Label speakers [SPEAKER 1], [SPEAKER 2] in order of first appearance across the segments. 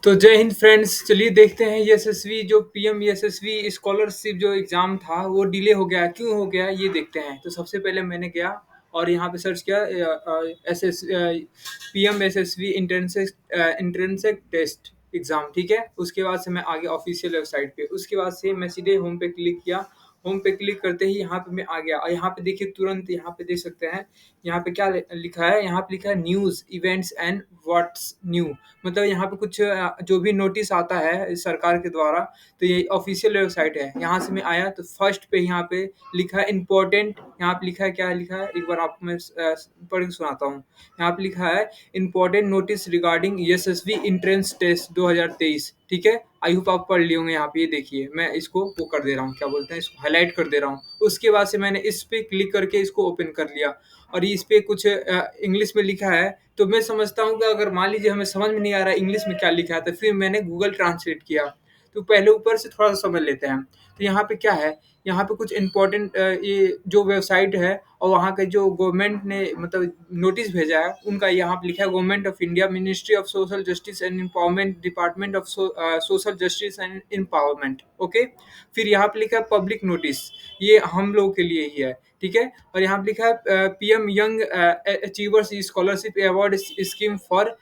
[SPEAKER 1] तो जय हिंद फ्रेंड्स। चलिए देखते हैं यशस्वी जो पीएम यशस्वी स्कॉलरशिप जो एग्ज़ाम था वो डिले हो गया, क्यों हो गया ये देखते हैं। तो सबसे पहले मैंने गया और यहाँ पे सर्च किया पीएम यशस्वी इंट्रेंसेक टेस्ट एग्ज़ाम। ठीक है, उसके बाद से मैं आगे ऑफिशियल वेबसाइट पे, उसके बाद से मैं सीधे होम पे क्लिक किया। होम पे क्लिक करते ही यहाँ पे मैं आ गया और यहाँ पे देखिए तुरंत यहाँ पे देख सकते हैं। यहाँ पे क्या लिखा है, यहाँ पे लिखा है news events and what's new. मतलब यहाँ पे कुछ जो भी नोटिस आता है इस सरकार के द्वारा, तो ये ऑफिशियल वेबसाइट है। यहाँ से मैं आया तो फर्स्ट पे यहाँ पे लिखा है इम्पोर्टेंट। यहाँ पे लिखा है, क्या लिखा है एक बार आपको मैं पढ़ के सुनाता हूँ। यहाँ पे लिखा है इम्पोर्टेंट नोटिस रिगार्डिंग यशस्वी इंट्रेंस टेस्ट 2023। ठीक है, आई होप आप पढ़ लिए होंगे। यहाँ पे ये देखिए, मैं इसको वो कर दे रहा हूँ, क्या बोलते हैं इसको, हाईलाइट कर दे रहा हूँ। उसके बाद से मैंने इस पे क्लिक करके इसको ओपन कर लिया और इस पे कुछ इंग्लिश में लिखा है। तो मैं समझता हूँ कि अगर मान लीजिए हमें समझ में नहीं आ रहा है इंग्लिश में क्या लिखा है, तो फिर मैंने गूगल ट्रांसलेट किया। तो पहले ऊपर से थोड़ा सा समझ लेते हैं। तो यहाँ पे क्या है, यहाँ पे कुछ इम्पोर्टेंट ये जो वेबसाइट है और वहाँ के जो गवर्नमेंट ने मतलब नोटिस भेजा है उनका यहाँ पे लिखा है, government of India, ministry of social justice and empowerment, department of social justice and empowerment. Okay, फिर यहाँ पे लिखा है पब्लिक नोटिस, ये हम लोगों के लिए ही है। ठीक है, और यहाँ पे लिखा है PM young achievers scholarship award scheme for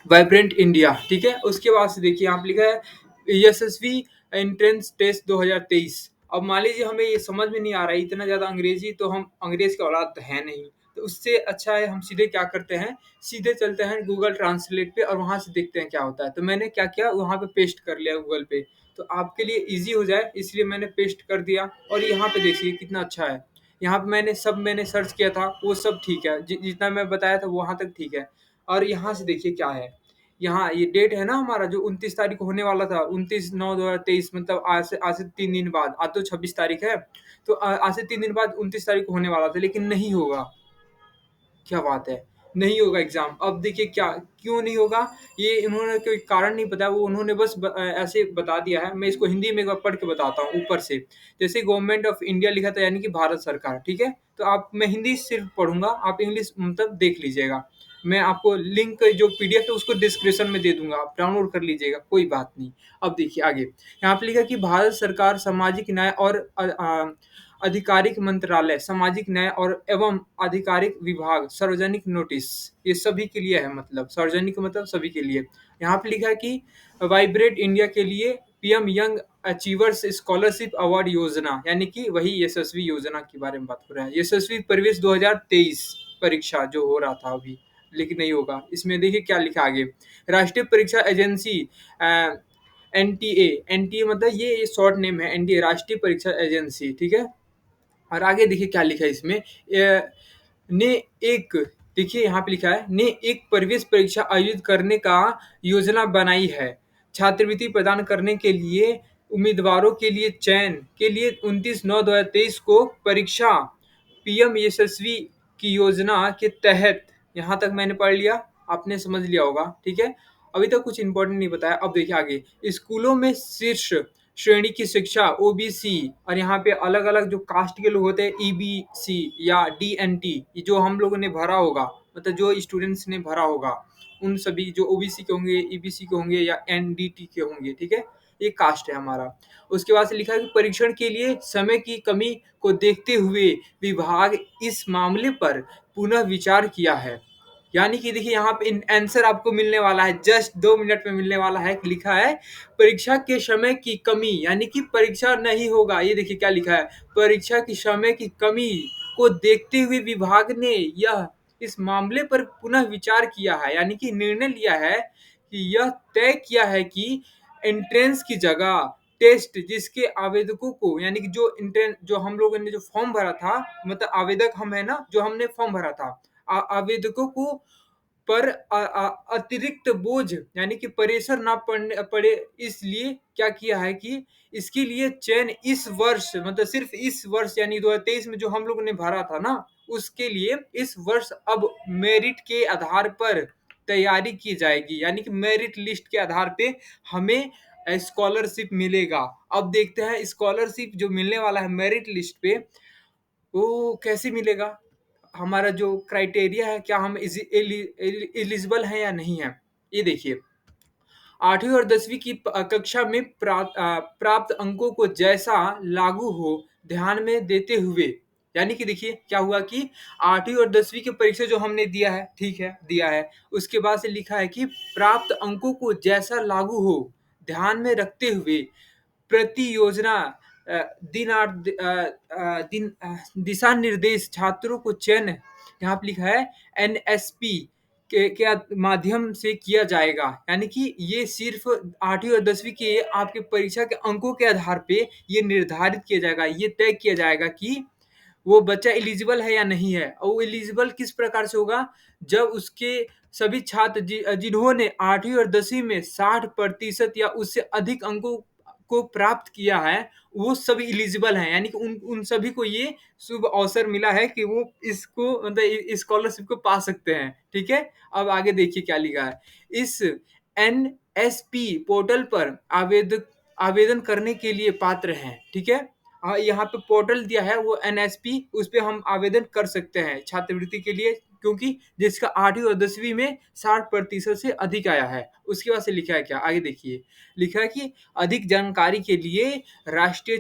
[SPEAKER 1] vibrant India. ठीक है, उसके बाद से देखिए यहाँ पे लिखा है यशस्वी एंट्रेंस टेस्ट 2023। अब मान लीजिए हमें ये समझ में नहीं आ रहा है इतना ज़्यादा अंग्रेजी, तो हम अंग्रेज के औलाद तो है नहीं। तो उससे अच्छा है हम सीधे क्या करते हैं, सीधे चलते हैं गूगल ट्रांसलेट पे और वहाँ से देखते हैं क्या होता है। तो मैंने क्या किया, वहाँ पे पेस्ट कर लिया गूगल पे। तो आपके लिए ईजी हो जाए इसलिए मैंने पेस्ट कर दिया और यहाँ पे देखिए कितना अच्छा है। यहाँ पे मैंने सर्च किया था वो सब ठीक है, जितना मैं बताया था वहाँ तक ठीक है। और यहाँ से देखिए क्या है, यहाँ ये डेट है ना हमारा जो 29 तारीख को होने वाला था, 29/9/2023, मतलब आज से 3 दिन बाद। आज तो 26 तारीख है, तो आज से 3 दिन बाद 29 तारीख को होने वाला था, लेकिन नहीं होगा। क्या बात है, नहीं होगा एग्ज़ाम। अब देखिए क्या, क्यों नहीं होगा, ये इन्होंने कोई कारण नहीं बताया, वो उन्होंने बस ऐसे बता दिया है। मैं इसको हिंदी में एक बार पढ़ के बताता हूँ ऊपर से। जैसे गवर्नमेंट ऑफ इंडिया लिखा था यानी कि भारत सरकार। ठीक है, तो आप, मैं हिंदी सिर्फ पढ़ूँगा, आप इंग्लिश मतलब देख लीजिएगा। मैं आपको लिंक जो पीडीएफ है उसको डिस्क्रिप्शन में दे दूँगा, आप डाउनलोड कर लीजिएगा, कोई बात नहीं। अब देखिए आगे, यहाँ पे लिखा है कि भारत सरकार सामाजिक न्याय और आधिकारिक मंत्रालय, सामाजिक न्याय और एवं आधिकारिक विभाग, सार्वजनिक नोटिस, ये सभी के लिए है, मतलब सार्वजनिक मतलब सभी के लिए। यहाँ पे लिखा है कि वाइब्रेट इंडिया के लिए PM young achievers scholarship award योजना, यानी कि वही यशस्वी योजना के बारे में बात हो रहा है। यशस्वी प्रवेश 2023 परीक्षा जो हो रहा था अभी, लेकिन नहीं होगा। इसमें देखिए क्या लिखा आगे, राष्ट्रीय परीक्षा एजेंसी एनटीए, एनटीए मतलब ये शॉर्ट नेम है, एनटीए राष्ट्रीय परीक्षा एजेंसी। ठीक है, और आगे देखिए क्या लिखा है इसमें, ने एक, देखिए यहाँ पे लिखा है ने एक प्रवेश परीक्षा आयोजित करने का योजना बनाई है। छात्रवृत्ति प्रदान करने के लिए उम्मीदवारों के लिए चयन के लिए 29/9/2023 को परीक्षा पीएम यशस्वी की योजना के तहत, यहाँ तक मैंने पढ़ लिया, आपने समझ लिया होगा। ठीक है, अभी तक कुछ इंपॉर्टेंट नहीं बताया। अब देखिए आगे, स्कूलों में शीर्ष श्रेणी की शिक्षा ओबीसी, और यहाँ पे अलग अलग जो कास्ट के लोग होते हैं ईबीसी या डीएनटी, जो हम लोगों ने भरा होगा, मतलब जो स्टूडेंट्स ने भरा होगा, उन सभी जो ओबीसी के होंगे, ईबीसी के होंगे या एनडीटी के होंगे। ठीक है, ये कास्ट है हमारा। उसके बाद से लिखा है कि परीक्षण के लिए समय की कमी को देखते हुए विभाग इस मामले पर पुनः विचार किया है। यानी कि देखिए यहाँ पे आंसर आपको मिलने वाला है, जस्ट 2 मिनट में मिलने वाला है। लिखा है परीक्षा के समय की कमी, यानी कि परीक्षा नहीं होगा। ये देखिए क्या लिखा है, परीक्षा की समय की कमी को देखते हुए विभाग ने यह इस मामले पर पुनः विचार किया है, यानी कि निर्णय लिया है कि यह तय किया है कि एंट्रेंस की जगह टेस्ट जिसके आवेदकों को, यानी कि जो इंट्रेंस, जो हम लोगों ने जो फॉर्म भरा था, मतलब आवेदक हम है ना, जो हमने फॉर्म भरा था, आवेदकों को पर अतिरिक्त बोझ यानी कि प्रेशर ना पड़ने पड़े, इसलिए क्या किया है कि इसके लिए चयन इस वर्ष, मतलब सिर्फ इस वर्ष यानी 2023 में जो हम लोगों ने भरा था ना, उसके लिए इस वर्ष अब मेरिट के आधार पर तैयारी की जाएगी, यानी कि मेरिट लिस्ट के आधार पे हमें स्कॉलरशिप मिलेगा। अब देखते हैं स्कॉलरशिप जो मिलने वाला है मेरिट लिस्ट पे, वो कैसे मिलेगा, हमारा जो क्राइटेरिया है, क्या हम एलिजिबल हैं या नहीं है। ये देखिए, 8वीं और 10वीं की कक्षा में प्राप्त अंकों को जैसा लागू हो ध्यान में देते हुए, यानी कि देखिए क्या हुआ कि 8वीं और 10वीं की परीक्षा जो हमने दिया है, ठीक है, दिया है, उसके बाद से लिखा है कि प्राप्त अंकों को जैसा लागू हो ध्यान में रखते हुए प्रति योजना अ, दिशा निर्देश छात्रों को चयन यहाँ पे लिखा है एनएसपी के माध्यम से किया जाएगा। यानी कि ये सिर्फ 8वीं और 10वीं के आपके परीक्षा के अंकों के आधार पे ये निर्धारित किया जाएगा, ये तय किया जाएगा कि वो बच्चा एलिजिबल है या नहीं है। और वो एलिजिबल किस प्रकार से होगा, जब उसके सभी छात्र जिन्होंने 8वीं और 10वीं में 60% या उससे अधिक अंकों को प्राप्त किया है, वो सभी एलिजिबल हैं। यानी कि उन उन सभी को ये शुभ अवसर मिला है कि वो इसको मतलब स्कॉलरशिप को पा सकते हैं। ठीक है, अब आगे देखिए क्या लिखा है। इस एनएसपी पोर्टल पर आवेदन करने के लिए पात्र हैं। ठीक है, यहाँ पे पोर्टल दिया है वो एनएसपी, उस पे हम आवेदन कर सकते हैं छात्रवृत्ति के लिए, क्योंकि जिसका 8वीं और 10वीं में 60% से अधिक आया है। उसके बाद से लिखा है क्या, आगे देखिए। लिखा है कि अधिक जानकारी के लिए राष्ट्रीय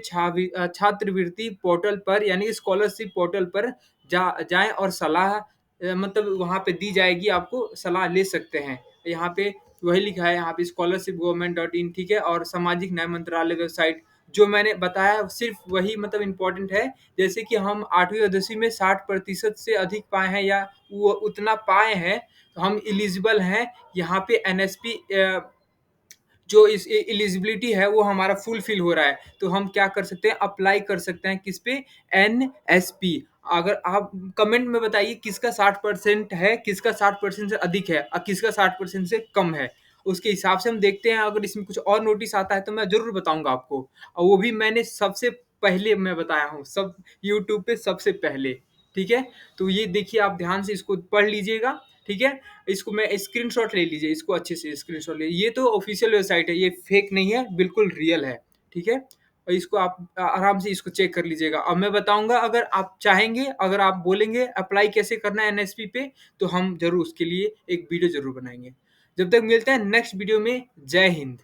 [SPEAKER 1] छात्रवृत्ति पोर्टल पर यानी कि स्कॉलरशिप पोर्टल पर जाएं और सलाह मतलब वहाँ पे दी जाएगी, आपको सलाह ले सकते हैं। यहाँ पे वही लिखा है, यहाँ पे स्कॉलरशिप गवर्नमेंट.इन, ठीक है, और सामाजिक न्याय मंत्रालय वेबसाइट जो मैंने बताया सिर्फ वही मतलब इम्पोर्टेंट है। जैसे कि हम 8वीं और 10वीं में 60% से अधिक पाए हैं या वो उतना पाए हैं तो हम एलिजिबल हैं। यहाँ पे एनएसपी जो इस एलिजिबिलिटी है वो हमारा फुलफिल हो रहा है, तो हम क्या कर सकते हैं, अप्लाई कर सकते हैं किस पे, एनएसपी। अगर आप कमेंट में बताइए किसका 60% है, किसका 60% से अधिक है और किसका 60% से कम है। उसके हिसाब से हम देखते हैं, अगर इसमें कुछ और नोटिस आता है तो मैं जरूर बताऊंगा आपको, और वो भी मैंने सबसे पहले मैं बताया हूँ, सब यूट्यूब पे सबसे पहले। ठीक है, तो ये देखिए, आप ध्यान से इसको पढ़ लीजिएगा। ठीक है, इसको मैं स्क्रीनशॉट ले लीजिए, इसको अच्छे से स्क्रीनशॉट ले, ये तो ऑफिशियल वेबसाइट है, ये फेक नहीं है, बिल्कुल रियल है। ठीक है, और इसको आप आराम से इसको चेक कर लीजिएगा। अब मैं बताऊंगा, अगर आप चाहेंगे, अगर आप बोलेंगे अप्लाई कैसे करना है एनएसपी पे, तो हम जरूर उसके लिए एक वीडियो जरूर बनाएंगे। जब तक मिलते हैं नेक्स्ट वीडियो में, जय हिंद।